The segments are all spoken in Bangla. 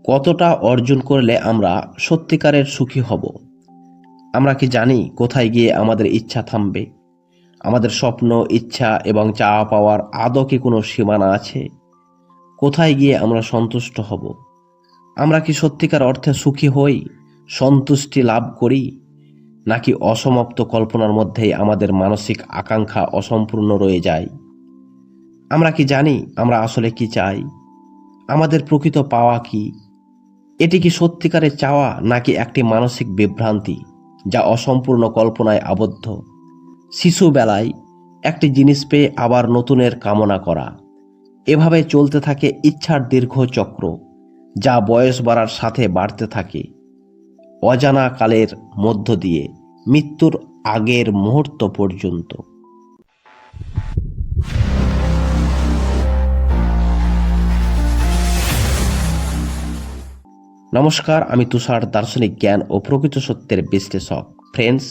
কতটা অর্জন করলে আমরা সত্যিকারের সুখী হব? আমরা কি জানি কোথায় গিয়ে আমাদের ইচ্ছা থামবে? আমাদের স্বপ্ন, ইচ্ছা এবং চাওয়া পাওয়ার আদৌ কি কোনো সীমানা আছে? কোথায় গিয়ে আমরা সন্তুষ্ট হব? আমরা কি সত্যিকার অর্থে সুখী হই, সন্তুষ্টি লাভ করি, নাকি অসমাপ্ত কল্পনার মধ্যেই আমাদের মানসিক আকাঙ্ক্ষা অসম্পূর্ণ রয়ে যায়? আমরা কি জানি আমরা আসলে কি চাই? আমাদের প্রকৃত পাওয়া কি? এটি কি সত্যিকারের চাওয়া নাকি একটি মানসিক বিভ্রান্তি যা অসম্পূর্ণ কল্পনায় আবদ্ধ? শিশুবেলায় একটি জিনিস পেয়ে আবার নতুনের কামনা করা, এভাবে চলতে থাকে ইচ্ছার দীর্ঘ চক্র, যা বয়স বাড়ার সাথে বাড়তে থাকে, অজানা কালের মধ্য দিয়ে মৃত্যুর আগের মুহূর্ত পর্যন্ত। নমস্কার, আমি তুষার, দার্শনিক জ্ঞান ও প্রকৃত সত্যের বিশ্লেষক। ফ্রেন্ডস,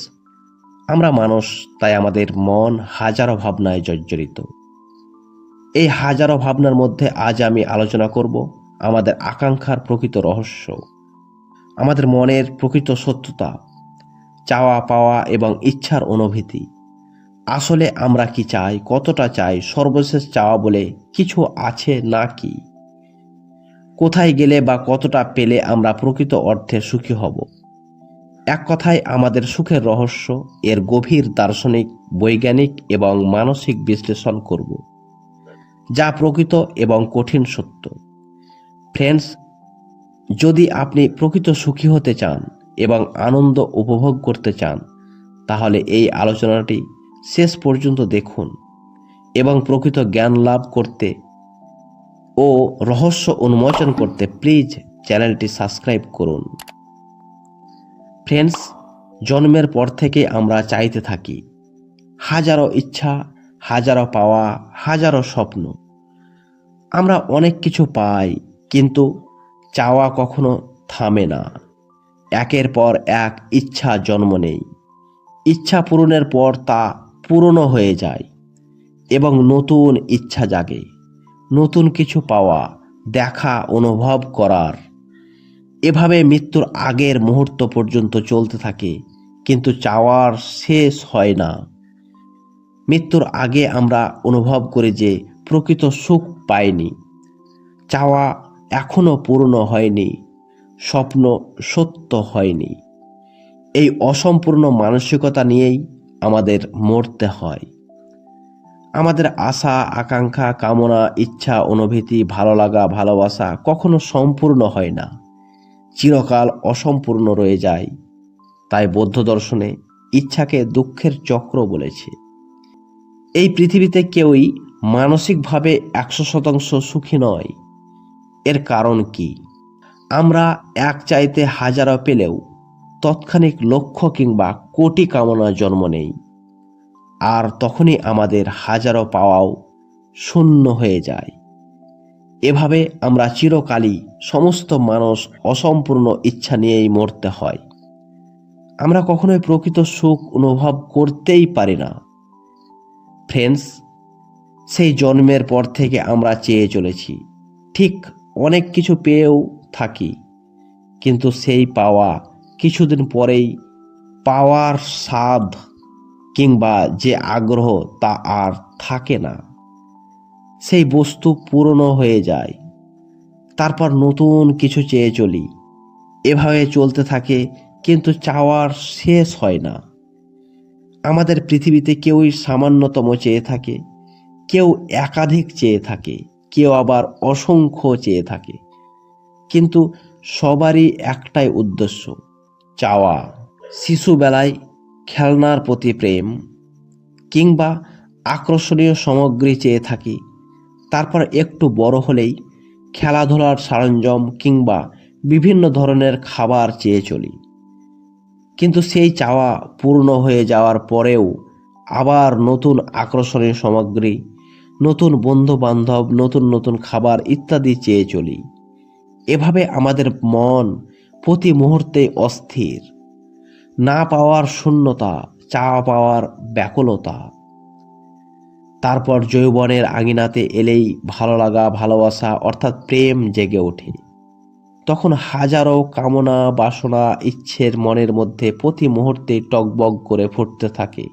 আমরা মানুষ, তাই আমাদের মন হাজারো ভাবনায় জর্জরিত। এই হাজারো ভাবনার মধ্যে আজ আমি আলোচনা করব আমাদের আকাঙ্ক্ষার প্রকৃত রহস্য, আমাদের মনের প্রকৃত সত্যতা, চাওয়া পাওয়া এবং ইচ্ছার অনুভূতি। আসলে আমরা কি চাই, কতটা চাই, সর্বশেষ চাওয়া বলে কিছু আছে নাকি? কোথায় গেলে বা কতটা পেলে আমরা প্রকৃত অর্থে সুখী হব? এক কথায় আমাদের সুখের রহস্য, এর গভীর দার্শনিক, বৈজ্ঞানিক এবং মানসিক বিশ্লেষণ করব, যা প্রকৃত এবং কঠিন সত্য। ফ্রেন্ডস, যদি আপনি প্রকৃত সুখী হতে চান এবং আনন্দ উপভোগ করতে চান, তাহলে এই আলোচনাটি শেষ পর্যন্ত দেখুন এবং প্রকৃত জ্ঞান লাভ করতে ও রহস্য উন্মোচন করতে প্লিজ চ্যানেলটি সাবস্ক্রাইব করুন। ফ্রেন্ডস, জন্মের পর থেকে আমরা চাইতে থাকি হাজারো ইচ্ছা, হাজারো পাওয়া, হাজারো স্বপ্ন। আমরা অনেক কিছু পাই, কিন্তু চাওয়া কখনো থামে না। একের পর এক ইচ্ছা জন্ম নেই। ইচ্ছা পূরণের পর তা পূর্ণ হয়ে যায় এবং নতুন ইচ্ছা জাগে, নতুন কিছু পাওয়া, দেখা, অনুভব করার। এভাবে মৃত্যুর আগের মুহূর্ত পর্যন্ত চলতে থাকে, কিন্তু চাওয়ার শেষ হয় না। মৃত্যুর আগে আমরা অনুভব করি যে প্রকৃত সুখ পাইনি, চাওয়া এখনো পূর্ণ হয়নি, স্বপ্ন সত্য হয়নি। এই অসম্পূর্ণ মানসিকতা নিয়েই আমাদের মরতে হয়। আমাদের আশা, আকাঙ্ক্ষা, কামনা, ইচ্ছা, অনুভূতি, ভালো লাগা, ভালোবাসা কখনো সম্পূর্ণ হয় না, চিরকাল অসম্পূর্ণ রয়ে যায়। তাই বৌদ্ধ দর্শনে ইচ্ছাকে দুঃখের চক্র বলেছে। এই পৃথিবীতে কেউই মানসিকভাবে 100% সুখী নয়। এর কারণ কি? আমরা এক চাইতে হাজারো পেলেও তৎক্ষণিক লক্ষ্য কিংবা কোটি কামনা জন্ম নেই, আর তখনই আমাদের হাজারো পাওয়াও শূন্য হয়ে যায়। এভাবে আমরা চিরকালই সমস্ত মানুষ অসম্পূর্ণ ইচ্ছা নিয়েই মরতে হয়। আমরা কখনোই প্রকৃত সুখ অনুভব করতেই পারি না। ফ্রেন্ডস, সেই জন্মের পর থেকে আমরা চেয়ে চলেছি, ঠিক অনেক কিছু পেয়েও থাকি, কিন্তু সেই পাওয়া কিছুদিন পরেই পাওয়ার স্বাদ কিংবা যে আগ্রহ তা আর থাকে না। সেই বস্তু পুরনো হয়ে যায়, তারপর নতুন কিছু চেয়ে চলি। এভাবে চলতে থাকে, কিন্তু চাওয়ার শেষ হয় না। আমাদের পৃথিবীতে কেউই সামান্যতম চেয়ে থাকে, কেউ একাধিক চেয়ে থাকে, কেউ আবার অসংখ্য চেয়ে থাকে, কিন্তু সবারই একটাই উদ্দেশ্য, চাওয়া। শিশুবেলায় খেলনার প্রতি প্রেম কিংবা আকর্ষণীয় সামগ্রী চেয়ে থাকি, তারপর একটু বড় হলেই খেলাধুলার সরঞ্জাম কিংবা বিভিন্ন ধরনের খাবার চেয়ে চলি। কিন্তু সেই চাওয়া পূর্ণ হয়ে যাওয়ার পরেও আবার নতুন আকর্ষণীয় সামগ্রী, নতুন বন্ধু বান্ধব, নতুন নতুন খাবার ইত্যাদি চেয়ে চলি। এভাবে আমাদের মন প্রতি মুহূর্তে অস্থির, না পাওয়ার শূন্যতা, চাওয়া পাওয়ার ব্যাকুলতা। তারপর যৌবনের আঙিনাতে এলেই ভালো লাগা, ভালোবাসা অর্থাৎ প্রেম জেগে ওঠে। তখন হাজারো কামনা বাসনা ইচ্ছের মনের মধ্যে প্রতি মুহূর্তে টগবগ করে ফুটতে থাকে।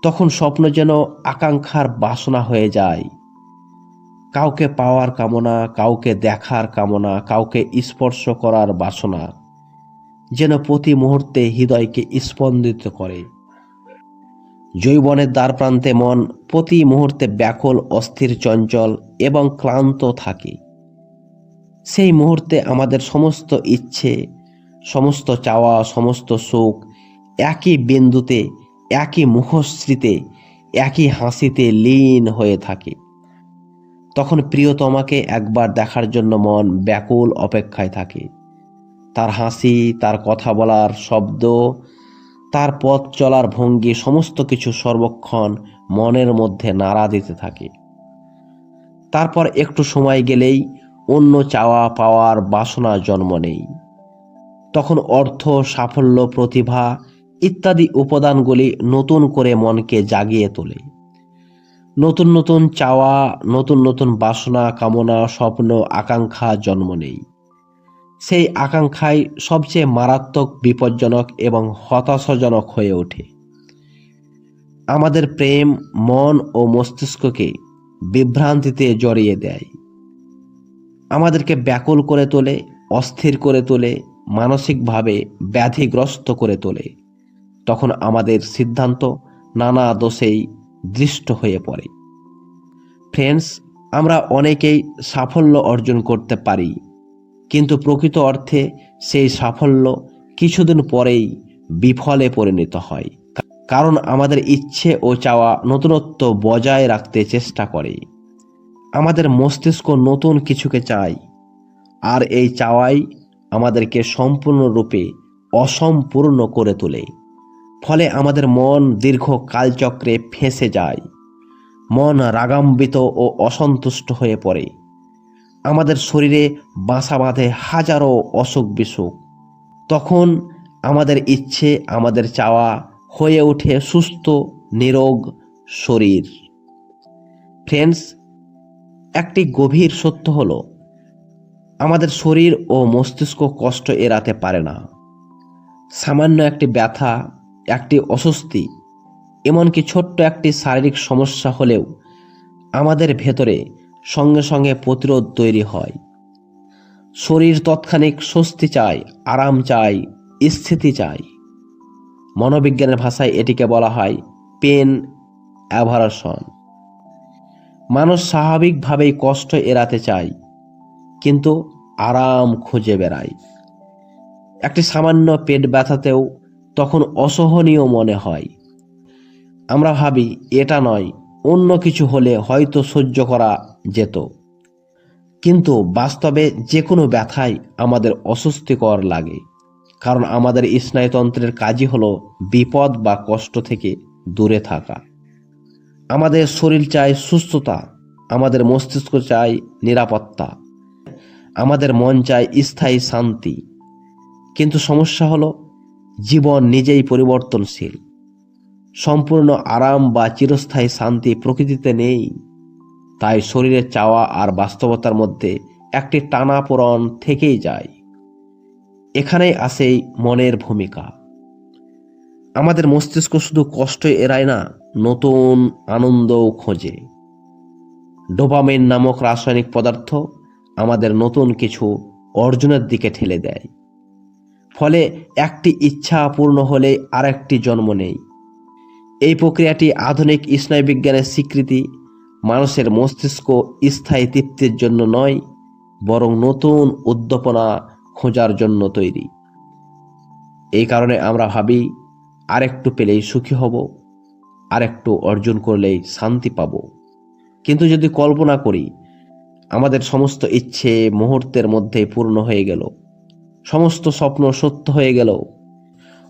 তখন স্বপ্ন যেন আকাঙ্ক্ষার বাসনা হয়ে যায়। কাউকে পাওয়ার কামনা, কাউকে দেখার কামনা, কাউকে স্পর্শ করার বাসনা যেন প্রতি মুহূর্তে হৃদয়কে স্পন্দিত করে। যৌবনের দ্বার প্রান্তে মন প্রতি মুহূর্তে ব্যাকুল, অস্থির, চঞ্চল এবং ক্লান্ত থাকে। সেই মুহূর্তে আমাদের সমস্ত ইচ্ছে, সমস্ত চাওয়া, সমস্ত সুখ একই বিন্দুতে, একই মুখশ্রীতে, একই হাসিতে লীন হয়ে থাকে। তখন প্রিয়তমাকে একবার দেখার জন্য মন ব্যাকুল অপেক্ষায় থাকে। তার হাসি, তার কথা বলার শব্দ, তার পথ চলার ভঙ্গি সমস্ত কিছু সর্বক্ষণ মনের মধ্যে নাড়া দিতে থাকে। তারপর একটু সময় গেলেই অন্য চাওয়া পাওয়ার বাসনা জন্ম নেই। তখন অর্থ, সাফল্য, প্রতিভা ইত্যাদি উপাদানগুলি নতুন করে মনকে জাগিয়ে তোলে। নতুন নতুন চাওয়া, নতুন নতুন বাসনা, কামনা, স্বপ্ন, আকাঙ্ক্ষা জন্ম নেই। সেই আকাঙ্ক্ষাই সবচেয়ে মারাত্মক, বিপজ্জনক এবং হতাশাজনক হয়ে ওঠে। আমাদের প্রেম মন ও মস্তিষ্ককে বিভ্রান্তিতে জড়িয়ে দেয়, আমাদেরকে ব্যাকুল করে তোলে, অস্থির করে তোলে, মানসিকভাবে ব্যাধিগ্রস্ত করে তোলে। তখন আমাদের সিদ্ধান্ত নানা দোষেই দৃষ্ট হয়ে পড়ে। ফ্রেন্ডস, আমরা অনেকেই সাফল্য অর্জন করতে পারি, কিন্তু প্রকৃত অর্থে সেই সাফল্য কিছুদিন পরেই বিফলে পরিণত হয়। কারণ আমাদের ইচ্ছে ও চাওয়া নতুনত্ব বজায় রাখতে চেষ্টা করে। আমাদের মস্তিষ্ক নতুন কিছুকে চায়, আর এই চাওয়াই আমাদেরকে সম্পূর্ণরূপে অসম্পূর্ণ করে তোলে। ফলে আমাদের মন দীর্ঘ কালচক্রে ফেঁসে যায়। মন রাগান্বিত ও অসন্তুষ্ট হয়ে পড়ে। আমাদের শরীরে বাসা বাঁধে হাজারো অসুখ বিসুখ। তখন আমাদের ইচ্ছে, আমাদের চাওয়া হয়ে ওঠে সুস্থ নিরোগ শরীর। ফ্রেন্ডস, একটি গভীর সত্য হলো, আমাদের শরীর ও মস্তিষ্ক কষ্ট এড়াতে পারে না। সামান্য একটি ব্যথা, একটি অস্বস্তি, এমনকি ছোট্ট একটি শারীরিক সমস্যা হলেও আমাদের ভেতরে সঙ্গে সঙ্গে প্রতিরোধ তৈরি হয়। শরীর তৎক্ষণিক স্বস্তি চায়, আরাম চায়, স্থিতি চায়। মনোবিজ্ঞানের ভাষায় এটিকে বলা হয় পেন অ্যাভারশন। মানুষ স্বাভাবিকভাবেই কষ্ট এড়াতে চায়, কিন্তু আরাম খুঁজে বেড়ায়। একটি সামান্য পেট ব্যথাতেও তখন অসহনীয় মনে হয়। আমরা ভাবি এটা নয়, অন্য কিছু হলে হয়তো সহ্য করা যেত। কিন্তু বাস্তবে যে কোনো ব্যথাই আমাদের অস্বস্তিকর লাগে, কারণ আমাদের স্নায়ুতন্ত্রের কাজই হলো বিপদ বা কষ্ট থেকে দূরে থাকা। আমাদের শরীর চায় সুস্থতা, আমাদের মস্তিষ্ক চায় নিরাপত্তা, আমাদের মন চায় স্থায়ী শান্তি। কিন্তু সমস্যা হলো, জীবন নিজেই পরিবর্তনশীল। সম্পূর্ণ আরাম বা চিরস্থায়ী শান্তি প্রকৃতিতে নেই। তাই শরীরের চাওয়া আর বাস্তবতার মধ্যে একটি টানাপোড়েন থেকেই যায়। এখানেই আসে মনের ভূমিকা। আমাদের মস্তিষ্ক শুধু কষ্ট এড়ায় না, নতুন আনন্দও খোঁজে। ডোপামিন নামক রাসায়নিক পদার্থ আমাদের নতুন কিছু অর্জনের দিকে ঠেলে দেয়। ফলে একটি ইচ্ছা পূর্ণ হলে আরেকটি জন্ম নেই। এই প্রক্রিয়াটি আধুনিক স্নায়ুবিজ্ঞানের স্বীকৃতি। মানুষের মস্তিষ্ক স্থায়ী তৃপ্তির জন্য নয়, বরং নতুন উদ্দীপনা খোঁজার জন্য তৈরি। এই কারণে আমরা ভাবি আরেকটু পেলেই সুখী হব, আরেকটু অর্জন করলেই শান্তি পাব। কিন্তু যদি কল্পনা করি আমাদের সমস্ত ইচ্ছে মুহূর্তের মধ্যে পূর্ণ হয়ে গেল, সমস্ত স্বপ্ন সত্য হয়ে গেল,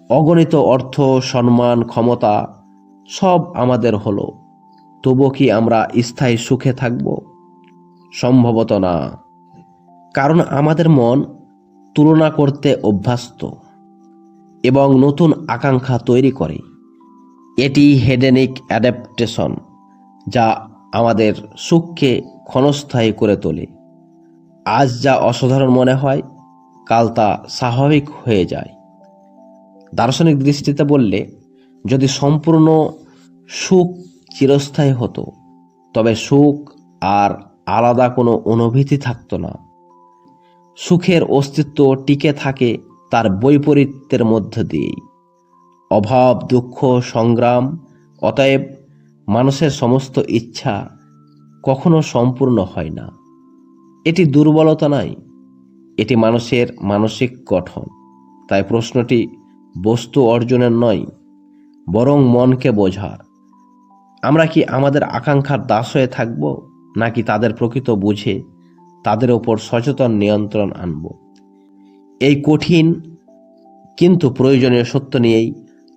অগণিত অর্থ, সম্মান, ক্ষমতা সব আমাদের হলো, তবু কি আমরা স্থায়ী সুখে থাকব? সম্ভবত না। কারণ আমাদের মন তুলনা করতে অভ্যস্ত এবং নতুন আকাঙ্ক্ষা তৈরি করে। এটি হেডেনিক অ্যাডাপ্টেশন, যা আমাদের সুখকে ক্ষণস্থায়ী করে তোলে। আজ যা অসাধারণ মনে হয় কাল তা স্বাভাবিক হয়ে যায়। দার্শনিক দৃষ্টিতে বললে, যদি সম্পূর্ণ সুখ চিরস্থায়ী হতো তবে সুখ আর আলাদা কোনো অনুভূতি থাকতো না। সুখের অস্তিত্ব টিকে থাকে তার বৈপরীত্যের মধ্য দিয়েই। অভাব, দুঃখ, সংগ্রাম। অতএব মানুষের সমস্ত ইচ্ছা কখনো সম্পূর্ণ হয় না। এটি দুর্বলতা নয়, এটি মানুষের মানসিক গঠন। তাই প্রশ্নটি বস্তু অর্জনের নয়, বরং মনকে বোঝার। আমরা কি আমাদের আকাঙ্ক্ষার দাস হয়ে থাকব, নাকি তাদের প্রকৃত বুঝে তাদের ওপর সচেতন নিয়ন্ত্রণ আনব? এই কঠিন কিন্তু প্রয়োজনীয় সত্য নিয়েই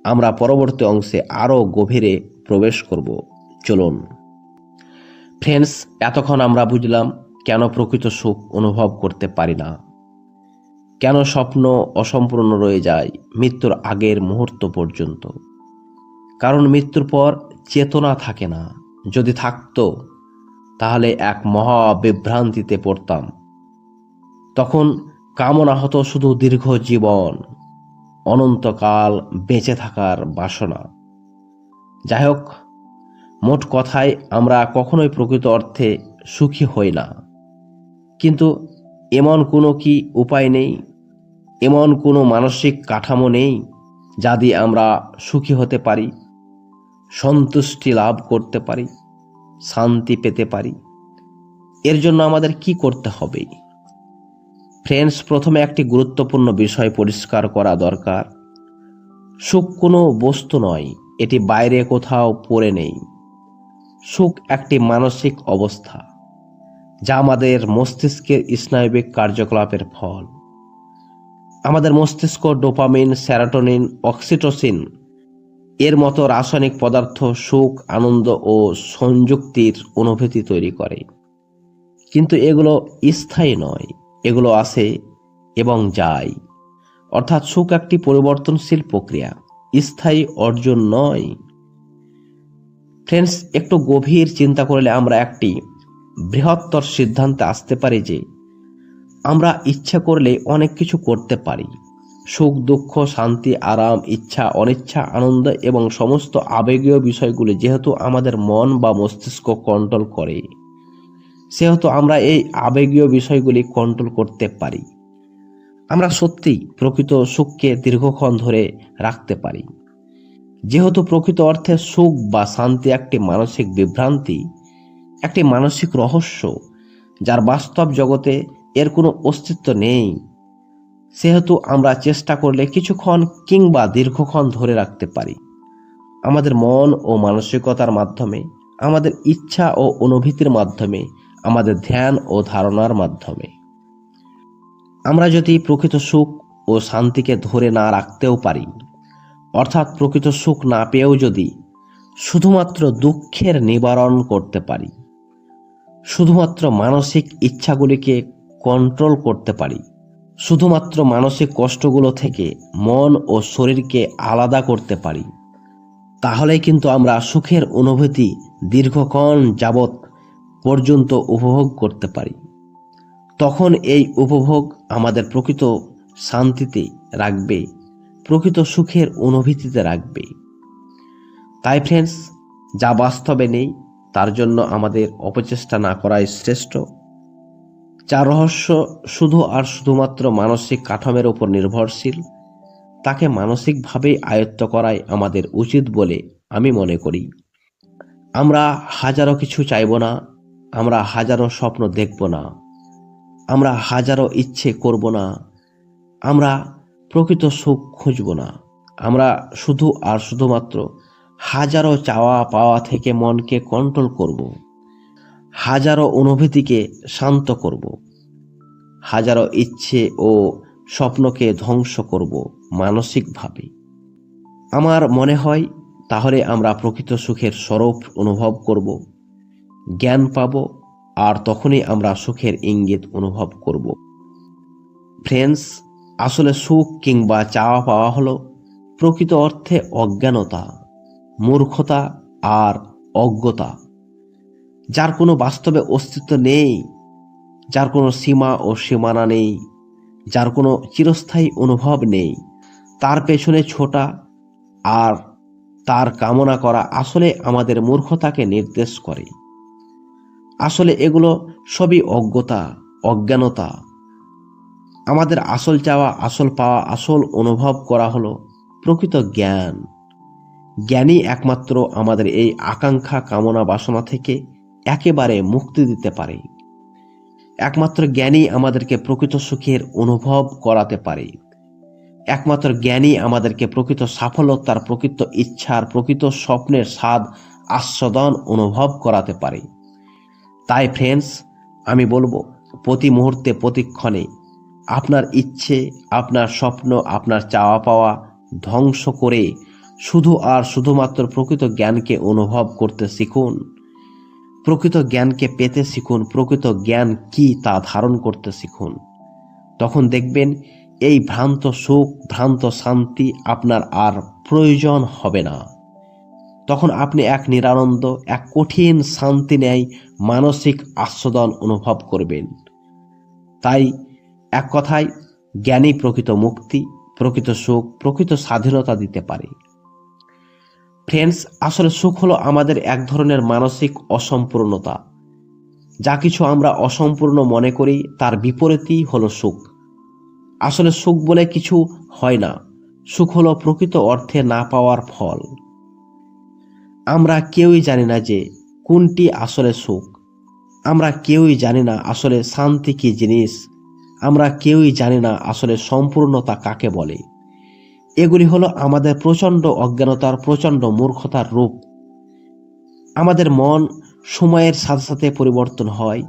আমরা পরবর্তী অংশে আরও গভীরে প্রবেশ করব। চলুন ফ্রেন্ডস, এতক্ষণ আমরা বুঝলাম কেন প্রকৃত সুখ অনুভব করতে পারি না, কেন স্বপ্ন অসম্পূর্ণ রয়ে যায় মৃত্যুর আগের মুহূর্ত পর্যন্ত। কারণ মৃত্যুর পর চেতনা থাকে না। যদি থাকতো তাহলে এক মহা বিভ্রান্তিতে পড়তাম। তখন কামনা হতো শুধু দীর্ঘ জীবন, অনন্তকাল বেঁচে থাকার বাসনা। যাই হোক, মোট কথায় আমরা কখনোই প্রকৃত অর্থে সুখী হই না। কিন্তু এমন কোনো কি উপায় নেই, এমন কোনো মানসিক কাঠামো নেই যা দিয়ে আমরা সুখী হতে পারি, সন্তুষ্টি লাভ করতে পারি, শান্তি পেতে পারি? এর জন্য আমাদের কি করতে হবে? ফ্রেন্ডস, প্রথমে একটি গুরুত্বপূর্ণ বিষয় পরিষ্কার করা দরকার। সুখ কোনো বস্তু নয়, এটি বাইরে কোথাও পড়ে নেই। সুখ একটি মানসিক অবস্থা, যা আমাদের মস্তিষ্কের স্নায়বিক কার্যকলাপের ফল। আমাদের মস্তিষ্ক ডোপামিন, সেরোটোনিন, অক্সিটোসিন এর মতো রাসায়নিক পদার্থ সুখ, আনন্দ ও সংযুক্তির অনুভূতি তৈরি করে। কিন্তু এগুলো স্থায়ী নয়, এগুলো আসে এবং যায়। অর্থাৎ সুখ একটি পরিবর্তনশীল প্রক্রিয়া, স্থায়ী অর্জন নয়। ফ্রেন্ডস, একটু গভীর চিন্তা করলে আমরা একটি বৃহত্তর সিদ্ধান্তে আসতে পারি যে আমরা ইচ্ছা করলে অনেক কিছু করতে পারি। সুখ, দুঃখ, শান্তি, আরাম, ইচ্ছা, অনিচ্ছা, আনন্দ এবং সমস্ত আবেগীয় বিষয়গুলি যেহেতু আমাদের মন বা মস্তিষ্ক কন্ট্রোল করে, সেহেতু আমরা এই আবেগীয় বিষয়গুলি কন্ট্রোল করতে পারি। আমরা সত্যিই প্রকৃত সুখকে দীর্ঘক্ষণ ধরে রাখতে পারি। যেহেতু প্রকৃত অর্থে সুখ বা শান্তি একটি মানসিক বিভ্রান্তি, একটি মানসিক রহস্য যার বাস্তব জগতে এর কোনো অস্তিত্ব নেই, সেহেতু আমরা চেষ্টা করলে কিছুক্ষণ কিংবা দীর্ঘক্ষণ ধরে রাখতে পারি। আমাদের মন ও মানসিকতার মাধ্যমে, আমাদের ইচ্ছা ও অনুভূতির মাধ্যমে, আমাদের ধ্যান ও ধারণার মাধ্যমে। আমরা যদি প্রকৃত সুখ ও শান্তিকে ধরে না রাখতেও পারি, অর্থাৎ প্রকৃত সুখ না পেয়েও যদি শুধুমাত্র দুঃখের নিবারণ করতে পারি, শুধুমাত্র মানসিক ইচ্ছাগুলিকে কন্ট্রোল করতে পারি, শুধুমাত্র মানসিক কষ্টগুলো থেকে মন ও শরীরকে আলাদা করতে পারি, তাহলেই কিন্তু আমরা সুখের অনুভূতি দীর্ঘক্ষণ যাবৎ পর্যন্ত উপভোগ করতে পারি। তখন এই উপভোগ আমাদের প্রকৃত শান্তিতে রাখবে, প্রকৃত সুখের অনুভূতিতে রাখবে। তাই ফ্রেন্ডস, যা বাস্তবে নেই তার জন্য আমাদের অপচেষ্টা না করাই শ্রেষ্ঠ। যা রহস্য শুধু আর শুধুমাত্র মানসিক কাঠামোর উপর নির্ভরশীল, তাকে মানসিকভাবেই আয়ত্ত করাই আমাদের উচিত বলে আমি মনে করি। আমরা হাজারো কিছু চাইব না, আমরা হাজারো স্বপ্ন দেখব না, আমরা হাজারো ইচ্ছে করব না, আমরা প্রকৃত সুখ খুঁজব না। আমরা শুধু আর শুধুমাত্র হাজারো চাওয়া পাওয়া থেকে মনকে কন্ট্রোল করব, হাজারো অনুভূতিকে শান্ত করব, হাজারো ইচ্ছে ও স্বপ্নকে ধ্বংস করব মানসিকভাবে। আমার মনে হয় তাহলে আমরা প্রকৃত সুখের স্বরূপ অনুভব করব, জ্ঞান পাব, আর তখনই আমরা সুখের ইঙ্গিত অনুভব করব। ফ্রেন্ডস, আসলে সুখ কিংবা চাওয়া পাওয়া হলো প্রকৃত অর্থে অজ্ঞানতা, মূর্খতা আর অজ্ঞতা, যার কোনো বাস্তবে অস্তিত্ব নেই। যার কোনো সীমা ও সীমানা নেই, যার কোনো চিরস্থায়ী অনুভব নেই, তার পেছনে ছোটা আর তার কামনা করা আসলে আমাদের মূর্খতাকে নির্দেশ করে। আসলে এগুলো সবই অজ্ঞতা, অজ্ঞানতা। আমাদের আসল চাওয়া, আসল পাওয়া, আসল অনুভব করা হলো প্রকৃত জ্ঞান। জ্ঞানই একমাত্র আমাদের এই আকাঙ্ক্ষা, কামনা, বাসনা থেকে একেবারে মুক্তি দিতে পারে। একমাত্র জ্ঞানই আমাদেরকে প্রকৃত সুখের অনুভব করাতে পারে। একমাত্র জ্ঞানই আমাদেরকে প্রকৃত সাফল্যতার, প্রকৃত ইচ্ছার, প্রকৃত স্বপ্নের স্বাদ আস্বাদন অনুভব করাতে পারে। তাই ফ্রেন্ডস, আমি বলবো প্রতি মুহূর্তে, প্রতিক্ষণে আপনার ইচ্ছে, আপনার স্বপ্ন, আপনার চাওয়া পাওয়া ধ্বংস করে শুধু আর শুধুমাত্র প্রকৃত জ্ঞানকে অনুভব করতে শিখুন। প্রকৃত জ্ঞানকে পেতে শিখুন। প্রকৃত জ্ঞান কি তা ধারণ করতে শিখুন। তখন দেখবেন এই ভ্রান্ত সুখ, ভ্রান্ত শান্তি আপনার আর প্রয়োজন হবে না। তখন আপনি এক নিরানন্দ, এক কঠিন শান্তি ন্যায় মানসিক আস্বাদন অনুভব করবেন। তাই এক কথায়, জ্ঞানই প্রকৃত মুক্তি, প্রকৃত সুখ, প্রকৃত স্বাধীনতা দিতে পারে। ফ্রেন্ডস, আসলে সুখ হলো আমাদের এক ধরনের মানসিক অসম্পূর্ণতা। যা কিছু আমরা অসম্পূর্ণ মনে করি তার বিপরীতই হলো সুখ। আসলে সুখ বলে কিছু হয় না। সুখ হলো প্রকৃত অর্থে না পাওয়ার ফল। আমরা কেউই জানি না যে কোনটি আসলে সুখ। আমরা কেউই জানি না আসলে শান্তি কি জিনিস। আমরা কেউই জানি না আসলে সম্পূর্ণতা কাকে বলে। এগুলি হলো আমাদের প্রচণ্ড অজ্ঞানতার, প্রচণ্ড মূর্খতার রূপ। আমাদের মন সময়ের সাথে সাথে পরিবর্তন হয়,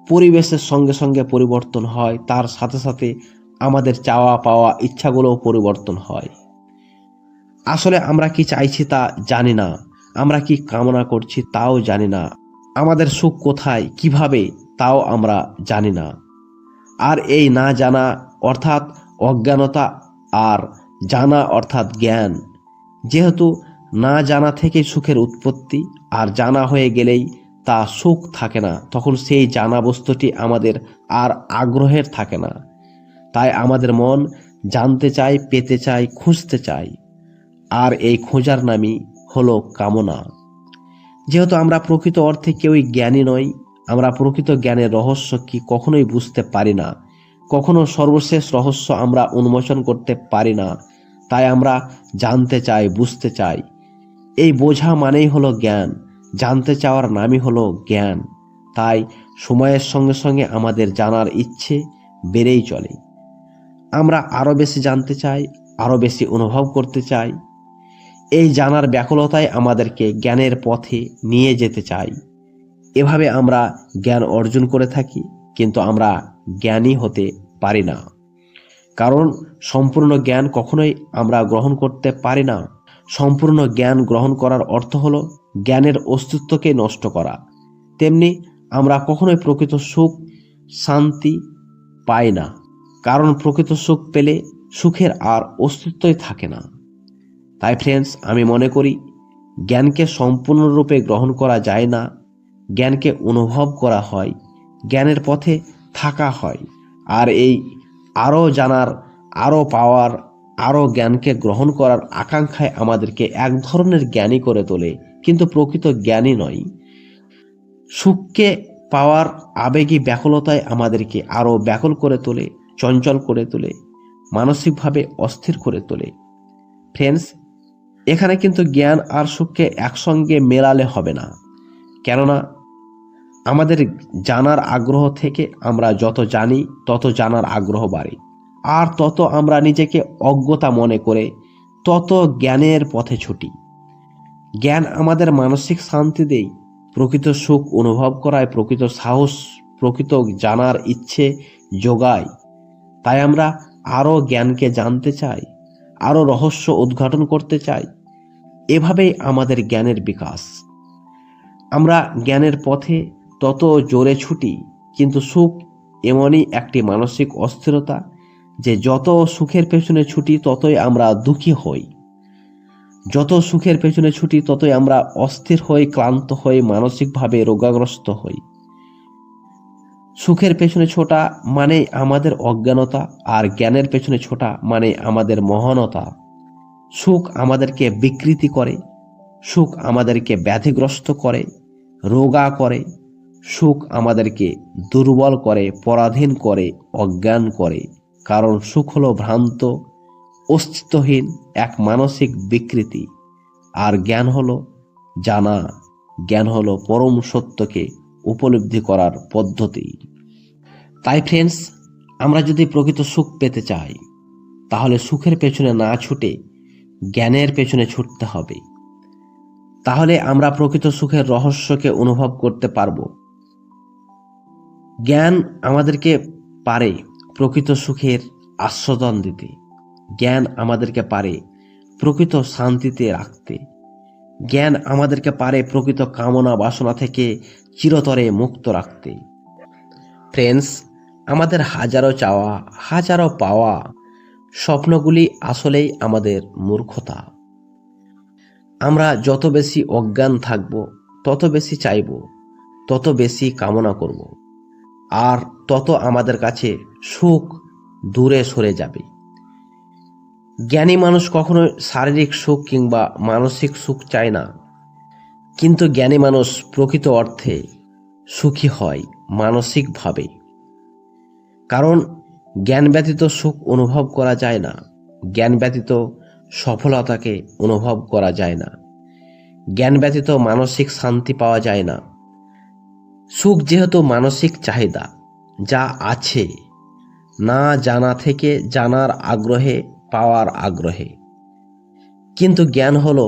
পরিবেশের সঙ্গে সঙ্গে পরিবর্তন হয়, তার সাথে সাথে আমাদের চাওয়া পাওয়া ইচ্ছাগুলোও পরিবর্তন হয়। আসলে আমরা কি চাইছি তা জানি না, আমরা কি কামনা করছি তাও জানি না, আমাদের সুখ কোথায়, কিভাবে, তাও আমরা জানি না। আর এই না জানা অর্থাৎ অজ্ঞানতা, আর জানা অর্থাৎ জ্ঞান। যেহেতু না জানা থেকে সুখের উৎপত্তি, আর জানা হয়ে গেলেই তা সুখ থাকে না, তখন সেই জানা বস্তুটি আমাদের আর আগ্রহের থাকে না। তাই আমাদের মন জানতে চায়, পেতে চায়, খুঁজতে চায়। আর এই খোঁজার নামই হলো কামনা। যেহেতু আমরা প্রকৃত অর্থে কেউই জ্ঞানী নই, আমরা প্রকৃত জ্ঞানের রহস্য কি কখনোই বুঝতে পারি না, কখনো সর্বশেষ রহস্য আমরা উন্মোচন করতে পারি না। তাই আমরা জানতে চাই, বুঝতে চাই। এই বোঝা মানেই হলো জ্ঞান, জানতে চাওয়ার নামই হলো জ্ঞান। তাই সময়ের সঙ্গে সঙ্গে আমাদের জানার ইচ্ছে বেড়েই চলে। আমরা আরও বেশি জানতে চাই, আরও বেশি অনুভব করতে চাই। এই জানার ব্যাকুলতাই আমাদেরকে জ্ঞানের পথে নিয়ে যেতে চাই। এভাবে আমরা জ্ঞান অর্জন করে থাকি, কিন্তু আমরা জ্ঞানী হতে পারি না। কারণ সম্পূর্ণ জ্ঞান কখনোই আমরা গ্রহণ করতে পারি না। সম্পূর্ণ জ্ঞান গ্রহণ করার অর্থ হলো জ্ঞানের অস্তিত্বকে নষ্ট করা। তেমনি আমরা কখনোই প্রকৃত সুখ, শান্তি পাই না। কারণ প্রকৃত সুখ পেলে সুখের আর অস্তিত্বই থাকে না। তাই ফ্রেন্ডস, আমি মনে করি জ্ঞানকে সম্পূর্ণরূপে গ্রহণ করা যায় না, জ্ঞানকে অনুভব করা হয়, জ্ঞানের পথে থাকা হয়। আর এই আরও জানার, আরও পাওয়ার, আরও জ্ঞানকে গ্রহণ করার আকাঙ্ক্ষায় আমাদেরকে এক ধরনের জ্ঞানী করে তোলে, কিন্তু প্রকৃত জ্ঞানী নয়। সুখকে পাওয়ার আবেগী ব্যাকুলতায় আমাদেরকে আরও ব্যাকুল করে তোলে, চঞ্চল করে তোলে, মানসিকভাবে অস্থির করে তোলে। ফ্রেন্ডস, এখানে কিন্তু জ্ঞান আর সুখকে একসঙ্গে মেলালে হবে না। কেননা আমাদের জানার আগ্রহ থেকে আমরা যত জানি তত জানার আগ্রহ বাড়ে, আর তত আমরা নিজেকে অজ্ঞতা মনে করে তত জ্ঞানের পথে ছুটি। জ্ঞান আমাদের মানসিক শান্তি দেয়, প্রকৃত সুখ অনুভব করায়, প্রকৃত সাহস, প্রকৃত জানার ইচ্ছে যোগায়। তাই আমরা আরও জ্ঞানকে জানতে চাই, আরও রহস্য উদ্ঘাটন করতে চাই। এভাবেই আমাদের জ্ঞানের বিকাশ। আমরা জ্ঞানের পথে তত জোরে ছুটি, কিন্তু সুখ এমনই একটি মানসিক অস্থিরতা যে যত সুখের পেছনে ছুটি ততই আমরা দুঃখী হই, যত সুখের পেছনে ছুটি ততই আমরা অস্থির হই, ক্লান্ত হই, মানসিকভাবে রোগাগ্রস্ত হই। সুখের পেছনে ছোটা মানে আমাদের অজ্ঞানতা, আর জ্ঞানের পেছনে ছোটা মানে আমাদের মহানতা। সুখ আমাদেরকে বিকৃতি করে, সুখ আমাদেরকে ব্যাধিগ্রস্ত করে, রোগা করে। সুখ আমাদেরকে দুর্বল করে, পরাধীন করে, অজ্ঞান করে। কারণ সুখ হলো ভ্রান্ত, অস্তিত্বহীন এক মানসিক বিকৃতি। আর জ্ঞান হলো জানা, জ্ঞান হলো পরম সত্যকে উপলব্ধি করার পদ্ধতি। তাই ফ্রেন্ডস, আমরা যদি প্রকৃত সুখ পেতে চাই, তাহলে সুখের পেছনে না ছুটে জ্ঞানের পেছনে ছুটতে হবে। তাহলে আমরা প্রকৃত সুখের রহস্যকে অনুভব করতে পারব। জ্ঞান আমাদেরকে পারে প্রকৃত সুখের আস্বাদন দিতে। জ্ঞান আমাদেরকে পারে প্রকৃত শান্তিতে রাখতে। জ্ঞান আমাদেরকে পারে প্রকৃত কামনা বাসনা থেকে চিরতরে মুক্ত রাখতে। ফ্রেন্ডস, আমাদের হাজারো চাওয়া, হাজারো পাওয়া, স্বপ্নগুলি আসলেই আমাদের মূর্খতা। আমরা যত বেশি অজ্ঞান থাকব, তত বেশি চাইব, তত বেশি কামনা করব, আর তত আমাদের কাছে সুখ দূরে সরে যাবে। জ্ঞানী মানুষ কখনো শারীরিক সুখ কিংবা মানসিক সুখ চায় না, কিন্তু জ্ঞানী মানুষ প্রকৃত অর্থে সুখী হয় মানসিকভাবে। কারণ জ্ঞান ব্যতীত সুখ অনুভব করা যায় না, জ্ঞান ব্যতীত সফলতাকে অনুভব করা যায় না, জ্ঞান ব্যতীত মানসিক শান্তি পাওয়া যায় না। সুখ যেহেতু মানসিক চাহিদা, যা আছে না জানা থেকে জানার আগ্রহে, পাওয়ার আগ্রহে। কিন্তু জ্ঞান হলো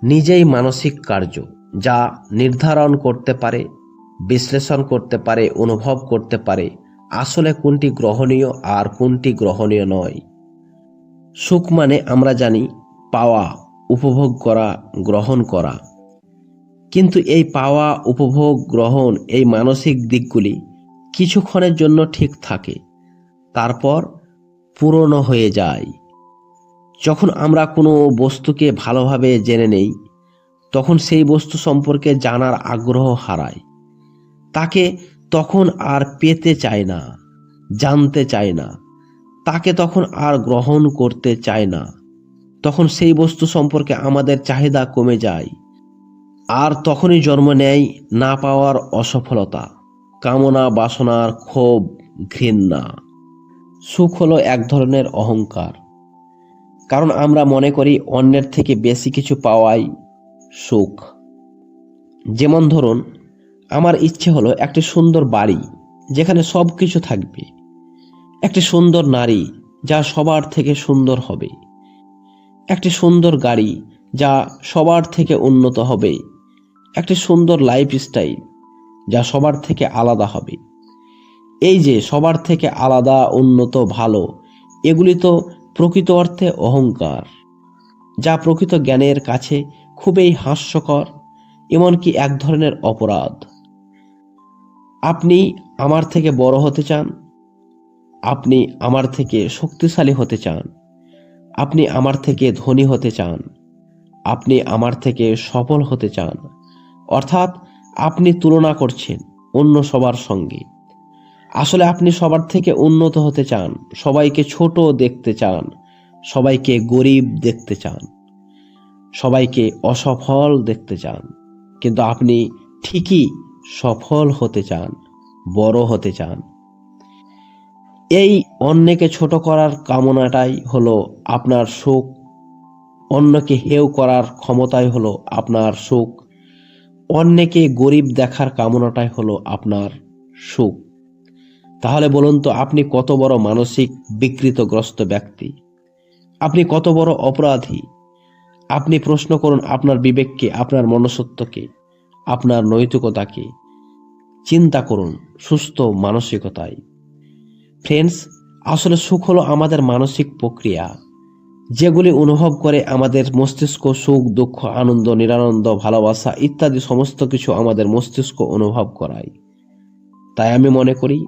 নিজেই মানসিক কার্য, যা নির্ধারণ করতে পারে, বিশ্লেষণ করতে পারে, অনুভব করতে পারে আসলে কোনটি গ্রহণীয় আর কোনটি গ্রহণীয় নয়। সুখ মানে আমরা জানি পাওয়া, উপভোগ করা, গ্রহণ করা। কিন্তু এই পাওয়া, উপভোগ, গ্রহণ, এই মানসিক দিকগুলি কিছুক্ষণের জন্য ঠিক থাকে, তারপর পুরনো হয়ে যায়। যখন আমরা কোনো বস্তুকে ভালোভাবে জেনে নেই, তখন সেই বস্তু সম্পর্কে জানার আগ্রহ হারায়। তাকে তখন আর পেতে চায় না, জানতে চায় না, তাকে তখন আর গ্রহণ করতে চায় না। তখন সেই বস্তু সম্পর্কে আমাদের চাহিদা কমে যায়, আর তখনই জন্ম নেয় না পাওয়ার অসফলতা, কামনা বাসনার ক্ষোভ, ঘৃণা। সুখ হলো এক ধরনের অহংকার, কারণ আমরা মনে করি অন্যের থেকে বেশি কিছু পাওয়াই সুখ। যেমন ধরুন, আমার ইচ্ছে হলো একটি সুন্দর বাড়ি যেখানে সব কিছু থাকবে, একটি সুন্দর নারী যা সবার থেকে সুন্দর হবে, একটি সুন্দর গাড়ি যা সবার থেকে উন্নত হবে, একটি সুন্দর লাইফস্টাইল যা সবার থেকে আলাদা হবে। এই যে সবার থেকে আলাদা, উন্নত, ভালো, এগুলি তো প্রকৃত অর্থে অহংকার, যা প্রকৃত জ্ঞানের কাছে খুবই হাস্যকর, এমনকি এক ধরনের অপরাধ। আপনি আমার থেকে বড় হতে চান, আপনি আমার থেকে শক্তিশালী হতে চান, আপনি আমার থেকে ধনী হতে চান, আপনি আমার থেকে সফল হতে চান, অর্থাৎ আপনি তুলনা করছেন অন্য সবার সঙ্গে। আসলে আপনি সবার থেকে উন্নত হতে চান, সবাইকে ছোট দেখতে চান, সবাইকে গরিব দেখতে চান, সবাইকে অসফল দেখতে চান। কিন্তু আপনি ঠিকই সফল হতে চান, বড় হতে চান। এই অন্যকে ছোট করার কামনাটাই হলো আপনার সুখ, অন্যকে হেয় করার ক্ষমতাই হলো আপনার সুখ, অন্যকে গরিব দেখার কামনাটাই হলো আপনার সুখ। তাহলে বলুন তো, আপনি কত বড় মানসিক বিকৃতগ্রস্ত ব্যক্তি, আপনি কত বড় অপরাধী। আপনি প্রশ্ন করুন আপনার বিবেককে, আপনার মনুষ্যত্বকে, আপনার নৈতিকতাকে। চিন্তা করুন সুস্থ মানসিকতায়। ফ্রেন্ডস, আসলে সুখ হলো আমাদের মানসিক প্রক্রিয়া, যেগুলি অনুভব করে আমাদের মস্তিষ্ক। সুখ, দুঃখ, আনন্দ, নিরানন্দ, ভালোবাসা ইত্যাদি সমস্ত কিছু আমাদের মস্তিষ্ক অনুভব করায়। তাই আমি মনে করি,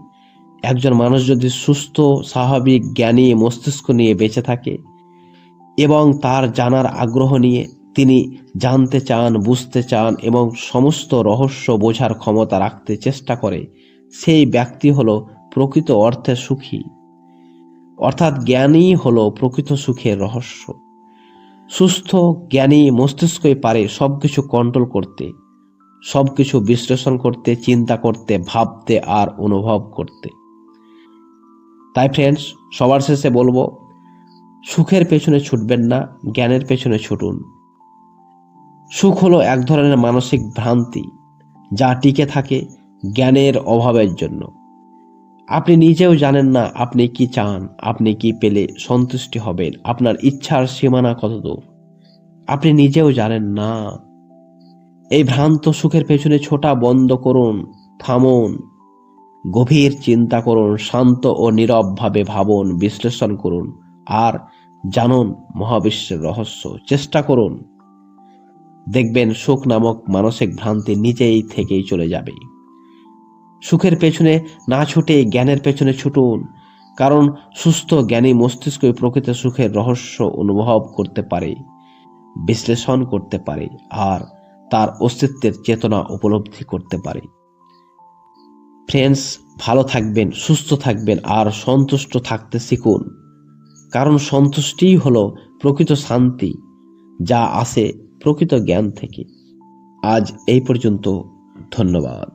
একজন মানুষ যদি সুস্থ, স্বাভাবিক, জ্ঞানী মস্তিষ্ক নিয়ে বেঁচে থাকে এবং তার জানার আগ্রহ নিয়ে তিনি জানতে চান, বুঝতে চান এবং সমস্ত রহস্য বোঝার ক্ষমতা রাখতে চেষ্টা করে, সেই ব্যক্তি হলো প্রকৃত অর্থে সুখী। অর্থাৎ জ্ঞানই হলো প্রকৃত সুখের রহস্য। সুস্থ জ্ঞানী মস্তিষ্কই পারে সবকিছু কন্ট্রোল করতে, সবকিছু বিশ্লেষণ করতে, চিন্তা করতে, ভাবতে আর অনুভব করতে। তাই ফ্রেন্ডস, সবার শেষে বলবো, সুখের পেছনে ছুটবেন না, জ্ঞানের পেছনে ছুটুন। সুখ হলো এক ধরনের মানসিক ভ্রান্তি যা টিকে থাকে জ্ঞানের অভাবের জন্য। আপনি নিজেও জানেন না আপনি কি চান, আপনি কি পেলে সন্তুষ্টি হবেন, আপনার ইচ্ছার সীমানা কতদূর আপনি নিজেও জানেন না। এই ভ্রান্ত সুখের পেছনে ছোটা বন্ধ করুন, থামুন, গভীর চিন্তা করুন, শান্ত ও নীরবভাবে ভাবুন, বিশ্লেষণ করুন আর জানুন মহাবিশ্বের রহস্য। চেষ্টা করুন, দেখবেন সুখ নামক মানসিক ভ্রান্তি নিজেই থেকেই চলে যাবে। সুখের পেছনে না ছুটে জ্ঞানের পেছনে ছুটুন, কারণ সুস্থ জ্ঞানী মস্তিষ্ক প্রকৃত সুখের রহস্য অনুভব করতে পারে, বিশ্লেষণ করতে পারে আর তার অস্তিত্বের চেতনা উপলব্ধি করতে পারে। ফ্রেন্ডস, ভালো থাকবেন, সুস্থ থাকবেন আর সন্তুষ্ট থাকতে শিখুন, কারণ সন্তুষ্টিই হলো প্রকৃত শান্তি, যা আসে প্রকৃত জ্ঞান থেকে। আজ এই পর্যন্ত, ধন্যবাদ।